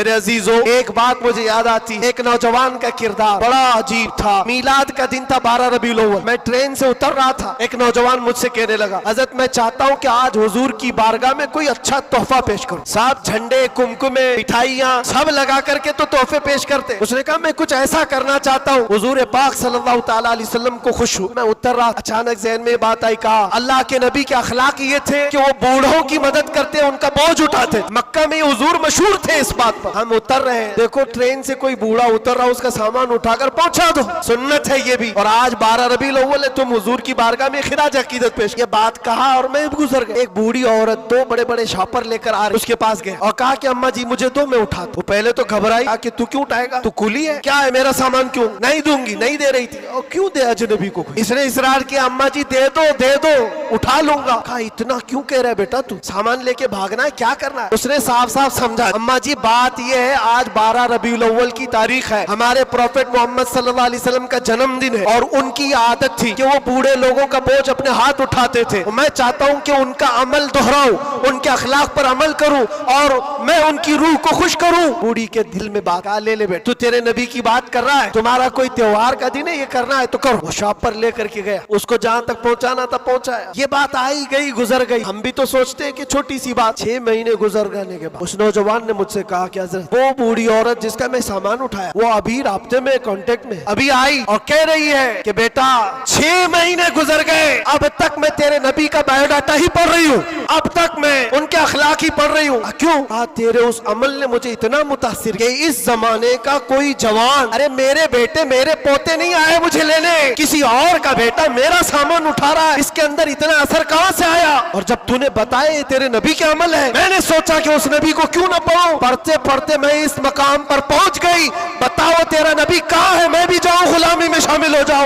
मेरे अजीजों, एक बात मुझे याद आती, एक नौजवान का किरदार बड़ा अजीब था। मीलाद का दिन था 12 रबीउल अव्वल। मैं ट्रेन से उतर रहा था, एक नौजवान मुझसे कहने लगा, हजरत मैं चाहता हूँ कि आज हुजूर की बारगाह में कोई अच्छा तोहफा पेश करूँ। साहब झंडे, कुमकुमे, मिठाइयाँ सब लगा करके तो तोहफे पेश करते। उसने कहा मैं कुछ ऐसा करना चाहता हूँ, हुजूर पाक सल्लल्लाहु तआला अलैहि वसल्लम को खुश हूँ। मैं उतर रहा, अचानक ज़हन में बात आई, कहा अल्लाह के नबी के अखलाक ये थे कि वो बूढ़ों की मदद करते, उनका बोझ उठाते। मक्का में हुजूर मशहूर थे इस बात पर। हम उतर रहे हैं, देखो ट्रेन से कोई बूढ़ा उतर रहा, उसका सामान उठाकर पहुंचा दो, सुन्नत है ये भी। और आज 12 रबीउल अव्वल है, तुम हुजूर की बारगाह में खिराज अकीदत पेश। ये बात कहा और मैं गुजर गया। एक बूढ़ी औरत 2 बड़े बड़े शॉपर लेकर आ रही, उसके पास गए और कहा कि अम्मा जी मुझे दो, मैं उठा दूं। पहले तो घबराई कि तू क्यों उठाएगा, तू कुली है क्या, है मेरा सामान क्यों नहीं दूंगी, नहीं दे रही थी। और क्यों दे अजनबी को। इसने इसरार किया, अम्मा जी दे दो उठा लूंगा। कहा इतना क्यों कह रहा है बेटा, तू सामान लेके भागना है, क्या करना है। उसने साफ साफ समझा, अम्मा जी बात यह है आज 12 रबीउल अव्वल की तारीख है, हमारे प्रॉफेट मोहम्मद सल्लल्लाहु अलैहि वसल्लम का जन्मदिन है और उनकी आदत थी कि वो बूढ़े लोगों का बोझ अपने हाथ उठाते थे। मैं चाहता हूँ कि उनका अमल दोहराऊं, उनके अखलाक पर अमल करूं और मैं उनकी रूह को खुश करूं। बूढ़ी के दिल में बात, ले बेट, तू तेरे नबी की बात कर रहा है, तुम्हारा कोई त्योहार का दिन है, ये करना है तो करो। वो शॉप पर लेकर के गया, उसको जहां तक पहुंचाना था पहुंचाया। ये बात आई गई, गुजर गई। हम भी तो सोचते हैं कि छोटी सी बात। 6 महीने गुजर जाने के बाद उस नौजवान ने मुझसे कहा कि हज़रत वो बूढ़ी औरत जिसका मैं सामान उठाया, वो अभी राब्ते में, कांटेक्ट में अभी आई और कह रही है कि बेटा 6 महीने गुजर गए, अब तक मैं तेरे नबी का बायोडाटा ही पढ़ रही हूँ, अब तक मैं उनके अखलाक ही पढ़ रही हूँ। क्यों? तेरे उस अमल ने मुझे इतना मुतासिर किया, इस जमाने का कोई जवान, अरे मेरे बेटे मेरे पोते नहीं आए मुझे लेने, किसी और का बेटा मेरा सामान उठा रहा है, इसके अंदर इतना असर कहां से आया। और जब तूने बताया तेरे नबी के अमल है, मैंने सोचा कि उस नबी को क्यों ना पढ़ूं। पढ़ते पढ़ते मैं इस मकाम पर पहुंच गई। बताओ तेरा नबी कहाँ है, मैं भी जाऊं गुलामी में शामिल हो जाऊं।